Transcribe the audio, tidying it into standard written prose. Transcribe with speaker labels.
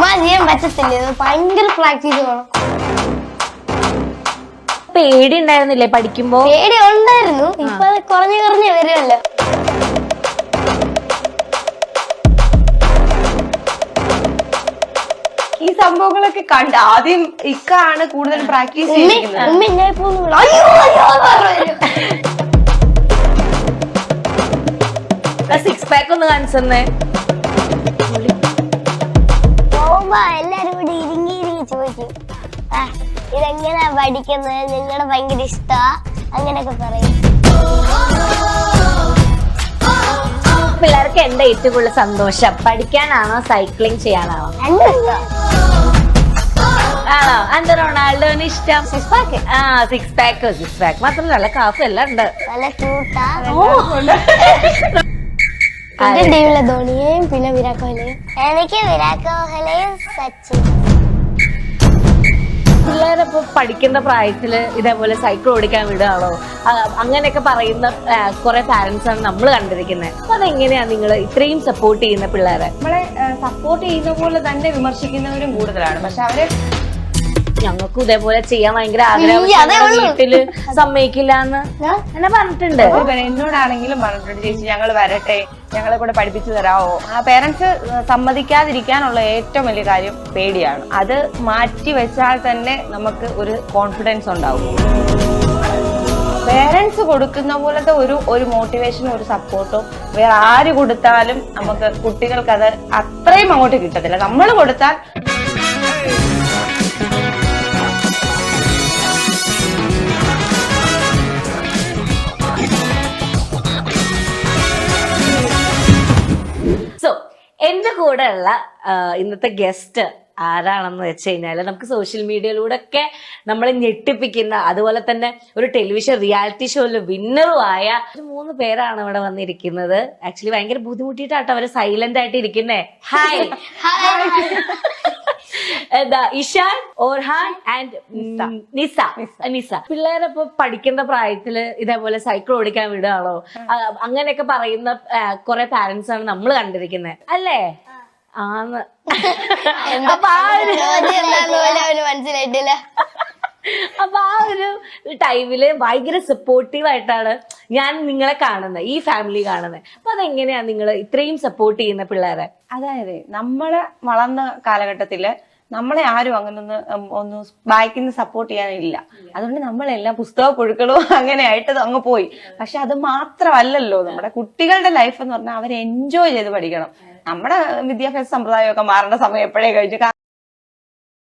Speaker 1: ചുമ്മാ ചെയ്യാൻ പറ്റത്തില്ല, ഇത് ഭയങ്കര പ്രാക്ടീസ് വേണം.
Speaker 2: പേടി ഉണ്ടായിരുന്നില്ലേ പഠിക്കുമ്പോ?
Speaker 1: പേടി ഉണ്ടായിരുന്നു, ഇപ്പൊ അത് കുറഞ്ഞു വരുമല്ലോ.
Speaker 3: ഈ സംഭവങ്ങളൊക്കെ കണ്ട് ആദ്യം ഇക്കാണ് കൂടുതൽ പ്രാക്ടീസ് ചെയ്യുന്നത്.
Speaker 1: ഉമ്മ എന്നെ പോകുന്നു, അയ്യോ അയ്യോ പറഞ്ഞു.
Speaker 2: സിക്സ് പാക്ക് ഒന്ന് കാണിച്ചെന്നേ.
Speaker 1: പോകുമ്പോ എല്ലാരും കൂടി ഇരിങ്ങി ചോദിക്കും, ഇതെങ്ങനെയാ പഠിക്കുന്നത്, നിങ്ങളുടെ ഭയങ്കര ഇഷ്ടാ, അങ്ങനെയൊക്കെ പറയും.
Speaker 2: പിള്ളേർക്ക് എന്താ ഏറ്റവും കൂടുതൽ സന്തോഷം, പഠിക്കാനാണോ സൈക്ലിംഗ് ചെയ്യാനാണോ?
Speaker 1: രണ്ടും ഇഷ്ടാ.
Speaker 2: ആണോ? എന്താ റൊണാൾഡോന് ഇഷ്ടം?
Speaker 1: സിക്സ് പാക്ക്
Speaker 2: സിക്സ് പാക്ക് മാത്രമല്ല നല്ല കാഫ് എല്ലാം ഉണ്ട്.
Speaker 1: നല്ല ക്യൂട്ടാ. എന്റെ ടീമിലെ ധോണിയെയും പിന്നെ വിരാട് കോഹ്ലിയും. എനിക്ക് വിരാട് കോഹ്ലിയും സച്ചിൻ.
Speaker 2: പിള്ളേരപ്പോ പഠിക്കുന്ന പ്രായത്തില് ഇതേപോലെ സൈക്കിൾ ഓടിക്കാൻ വിടുകയാണോ അങ്ങനെയൊക്കെ പറയുന്ന കുറെ പാരന്റ്സ് ആണ് നമ്മൾ കണ്ടിരിക്കുന്നത്. അപ്പൊ അതെങ്ങനെയാ നിങ്ങൾ ഇത്രയും സപ്പോർട്ട് ചെയ്യുന്ന പിള്ളേരെ?
Speaker 3: നമ്മളെ സപ്പോർട്ട് ചെയ്യുന്ന പോലെ തന്നെ വിമർശിക്കുന്നവരും കൂടുതലാണ്. പക്ഷെ അവര്
Speaker 2: ഞങ്ങൾക്കും ഇതേപോലെ ചെയ്യാൻ ഭയങ്കര ആഗ്രഹം, വീട്ടില് സമ്മതിക്കില്ല എന്ന് എന്നെ പറഞ്ഞിട്ടുണ്ട്.
Speaker 3: എന്നോടാണെങ്കിലും പറഞ്ഞിട്ടുണ്ട്, ചേച്ചി ഞങ്ങൾ വരട്ടെ, ഞങ്ങളെ കൂടെ പഠിപ്പിച്ചു തരാമോ. ആ പേരൻസ് സമ്മതിക്കാതിരിക്കാനുള്ള ഏറ്റവും വലിയ കാര്യം പേടിയാണ്. അത് മാറ്റി വെച്ചാൽ തന്നെ നമുക്ക് ഒരു കോൺഫിഡൻസ് ഉണ്ടാവും. പേരൻസ് കൊടുക്കുന്ന പോലത്തെ ഒരു മോട്ടിവേഷനും ഒരു സപ്പോർട്ടും വേറെ ആര് കൊടുത്താലും നമുക്ക് കുട്ടികൾക്ക് അത് അത്രയും അങ്ങോട്ട് കിട്ടത്തില്ല. നമ്മൾ കൊടുത്താൽ
Speaker 2: സോ എന്റെ കൂടെ ഉള്ള ഇന്നത്തെ ഗസ്റ്റ് ആരാണെന്ന് വെച്ച് കഴിഞ്ഞാല് നമുക്ക് സോഷ്യൽ മീഡിയയിലൂടെ ഒക്കെ നമ്മളെ ഞെട്ടിപ്പിക്കുന്ന, അതുപോലെ തന്നെ ഒരു ടെലിവിഷൻ റിയാലിറ്റി ഷോയില് വിന്നറുമായ 3 പേരാണ് ഇവിടെ വന്നിരിക്കുന്നത്. ആക്ച്വലി ഭയങ്കര ബുദ്ധിമുട്ടിയിട്ടാട്ടോ അവര് സൈലന്റ് ആയിട്ട് ഇരിക്കുന്നേ. ഹായ് ഇഷാൻ, ഓർഹാൻ ആൻഡ് നിസ. പിള്ളേരപ്പോ പഠിക്കുന്ന പ്രായത്തില് ഇതേപോലെ സൈക്കിൾ ഓടിക്കാൻ വിടുകയാണോ അങ്ങനെയൊക്കെ പറയുന്ന കുറെ പാരന്റ്സ് ആണ് നമ്മൾ കണ്ടിരിക്കുന്നത്, അല്ലേ? ആന്ന്.
Speaker 1: മനസ്സിലായിട്ടില്ല.
Speaker 2: അപ്പൊ ആ ഒരു ടൈമില് ഭയങ്കര സപ്പോർട്ടീവ് ആയിട്ടാണ് ഞാൻ നിങ്ങളെ കാണുന്നത്, ഈ ഫാമിലി കാണുന്നത്. അപ്പൊ അതെങ്ങനെയാ നിങ്ങൾ ഇത്രയും സപ്പോർട്ട് ചെയ്യുന്ന പിള്ളേരെ?
Speaker 3: അതായത് നമ്മളെ വളർന്ന കാലഘട്ടത്തില് നമ്മളെ ആരും അങ്ങനെ ഒന്ന് ബാക്കിൽ നിന്ന് സപ്പോർട്ട് ചെയ്യാനില്ല. അതുകൊണ്ട് നമ്മളെല്ലാം പുസ്തക പുഴുക്കളും അങ്ങനെ ആയിട്ട് അങ്ങ് പോയി. പക്ഷെ അത് മാത്രമല്ലല്ലോ നമ്മുടെ കുട്ടികളുടെ ലൈഫ് എന്ന് പറഞ്ഞാൽ അവർ എൻജോയ് ചെയ്ത് പഠിക്കണം. നമ്മുടെ വിദ്യാഭ്യാസ സമ്പ്രദായമൊക്കെ മാറേണ്ട സമയം എപ്പോഴേ കഴിഞ്ഞു.